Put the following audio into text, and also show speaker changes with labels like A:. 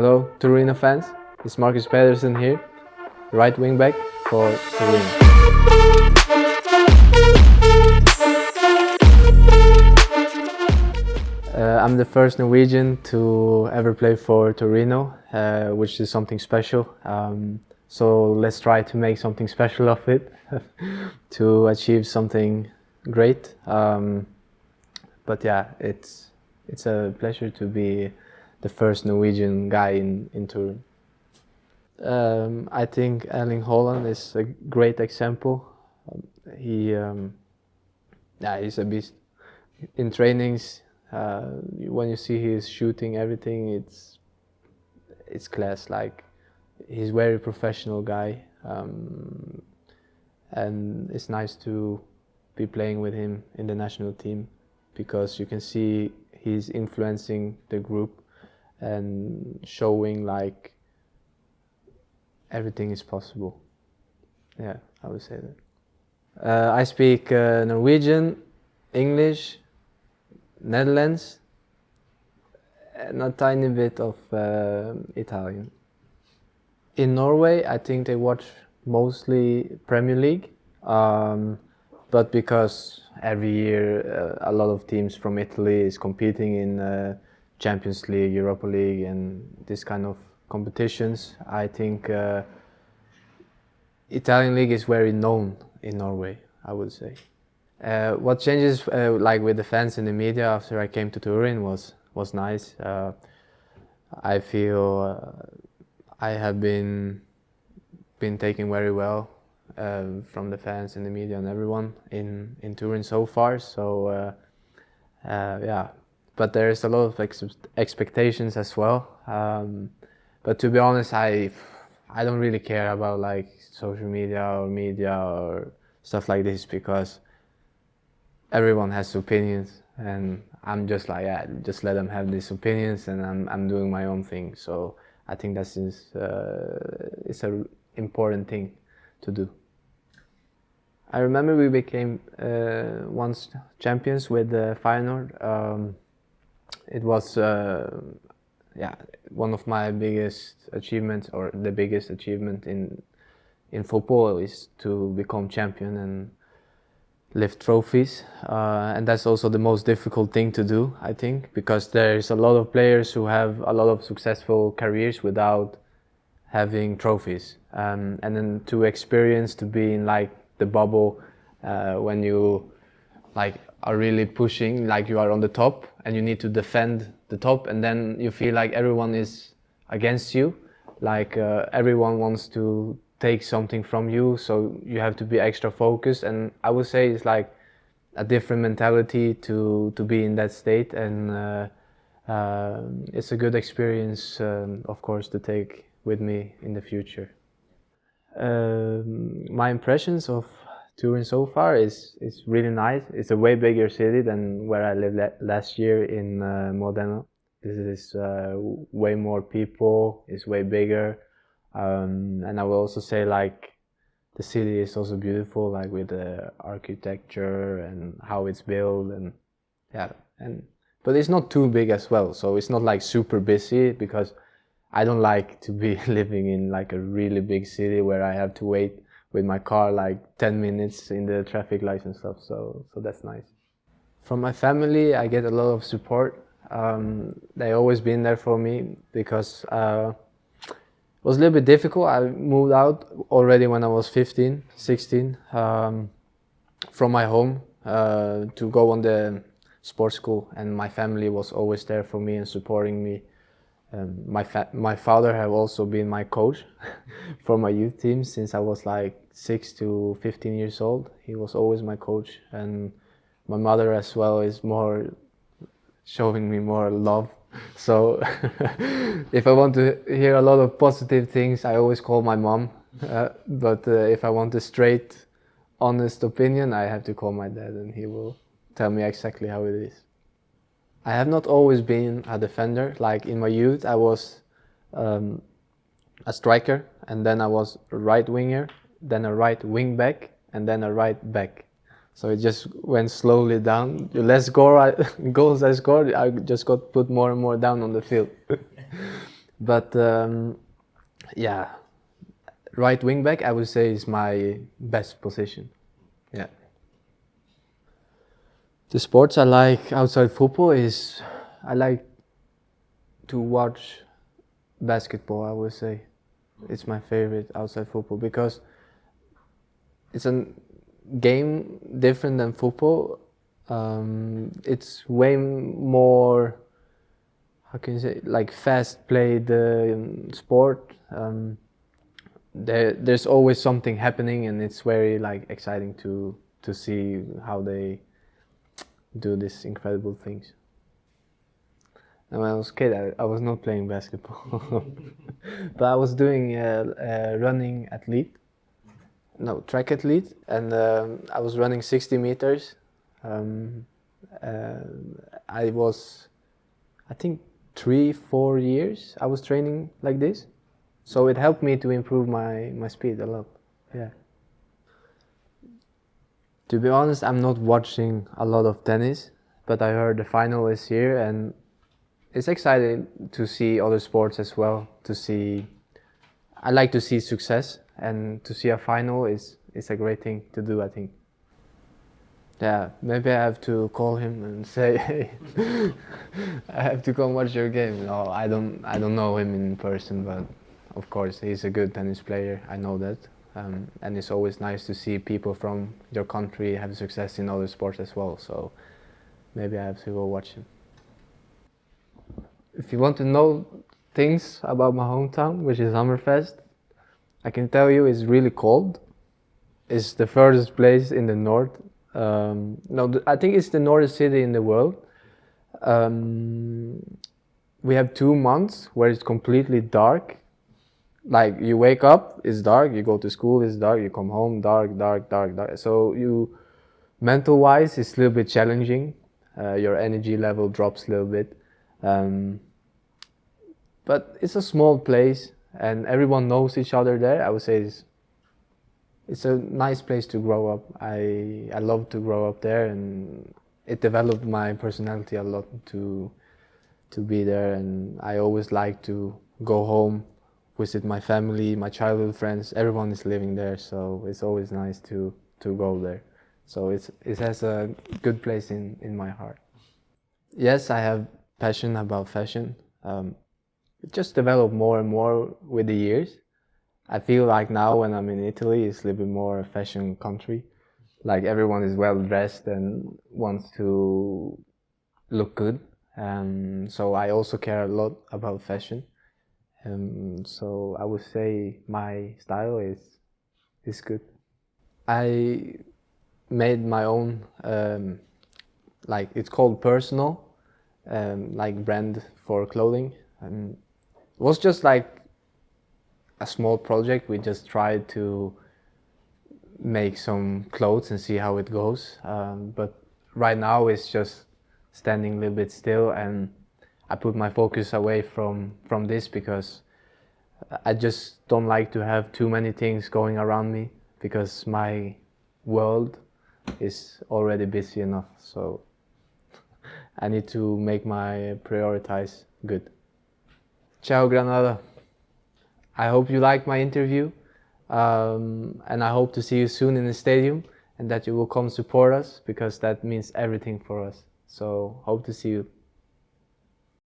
A: Hello, Torino fans. It's Marcus Pedersen here, right wing back for Torino. I'm the first Norwegian to ever play for Torino, which is something special. So let's try to make something special of it, to achieve something great. But yeah, it's a pleasure to be the first Norwegian guy in Turin. I think Erling Haaland is a great example. He's a beast. In trainings, when you see he's shooting everything, it's class. Like, he's very professional guy, and it's nice to be playing with him in the national team, because you can see he's influencing the group and showing like everything is possible. Yeah, I would say that. I speak Norwegian, English, Netherlands, and a tiny bit of Italian. In Norway, I think they watch mostly Premier League, but because every year a lot of teams from Italy is competing in Champions League, Europa League, and this kind of competitions, I think Italian league is very known in Norway, I would say. What changes, like with the fans and the media after I came to Turin, was nice. I feel I have been taken very well from the fans and the media and everyone in Turin so far. So yeah, but there is a lot of expectations as well. But to be honest, I don't really care about like social media or stuff like this, because everyone has opinions, and I'm just like, yeah, just let them have these opinions, and I'm doing my own thing. So I think that is it's an important thing to do. I remember we became once champions with Feyenoord. It was yeah, one of my biggest achievements, or the biggest achievement in football, is to become champion and lift trophies, and that's also the most difficult thing to do, I think, because there's a lot of players who have a lot of successful careers without having trophies, and then to experience to be in like the bubble when you like are really pushing, like you are on the top and you need to defend the top, and then you feel like everyone is against you, like everyone wants to take something from you, so you have to be extra focused. And I would say it's like a different mentality to be in that state, and it's a good experience, of course, to take with me in the future. My impressions of Turin so far is really nice. It's a way bigger city than where I lived last year in Modena. This is way more people, it's way bigger, and I will also say like the city is also beautiful, like with the architecture and how it's built, and yeah, but it's not too big as well, so it's not like super busy, because I don't like to be living in like a really big city where I have to wait with my car like 10 minutes in the traffic lights and stuff, so that's nice. From my family, I get a lot of support. They always been there for me, because it was a little bit difficult. I moved out already when I was 15, 16, from my home to go on the sports school, and my family was always there for me and supporting me. My father have also been my coach for my youth team since I was like 6 to 15 years old. He was always my coach, and my mother as well is more showing me more love. So if I want to hear a lot of positive things, I always call my mom. But if I want a straight, honest opinion, I have to call my dad, and he will tell me exactly how it is. I have not always been a defender. Like in my youth, I was a striker, and then I was a right winger, then a right wing back, and then a right back. So it just went slowly down. The less goals I scored, I just got put more and more down on the field. But yeah, right wing back I would say is my best position. Yeah. The sports I like outside football is I like to watch basketball. I would say it's my favorite outside football because it's a game different than football. It's way more, how can you say, like fast played sport. There's always something happening, and it's very like exciting to see how they do these incredible things. And when I was a kid, I was not playing basketball, but I was doing running athlete, no, track athlete, and I was running 60 meters. Um, uh, I was, I think, 3-4 years I was training like this, so it helped me to improve my speed a lot. Yeah. To be honest, I'm not watching a lot of tennis, but I heard the final is here, and it's exciting to see other sports as well. To see, I like to see success, and to see a final is a great thing to do, I think. Yeah, maybe I have to call him and say, hey, I have to come watch your game. No, I don't know him in person, but of course he's a good tennis player. I know that, and it's always nice to see people from your country have success in other sports as well. So maybe I have to go watch him. If you want to know things about my hometown, which is Hammerfest, I can tell you it's really cold. It's the furthest place in the north. No, I think it's the northern city in the world. Um, we have 2 months where it's completely dark. Like you wake up, it's dark. You go to school, it's dark. You come home, dark, dark, dark, dark. So you, mental wise, it's a little bit challenging. Your energy level drops a little bit. But it's a small place and everyone knows each other there. I would say it's a nice place to grow up. I love to grow up there, and it developed my personality a lot to be there. And I always like to go home, visit my family, my childhood friends. Everyone is living there, so it's always nice to go there. So it has a good place in my heart. Yes, I have passion about fashion. It just developed more and more with the years. I feel like now when I'm in Italy, it's a little bit more a fashion country. Like everyone is well dressed and wants to look good. So I also care a lot about fashion. So I would say my style is good. I made my own, like it's called personal, like brand for clothing. It was just like a small project. We just tried to make some clothes and see how it goes. But right now it's just standing a little bit still, and I put my focus away from this because I just don't like to have too many things going around me because my world is already busy enough. So I need to make my priorities good. Ciao, Granada. I hope you liked my interview, and I hope to see you soon in the stadium and that you will come support us because that means everything for us. So hope to see you.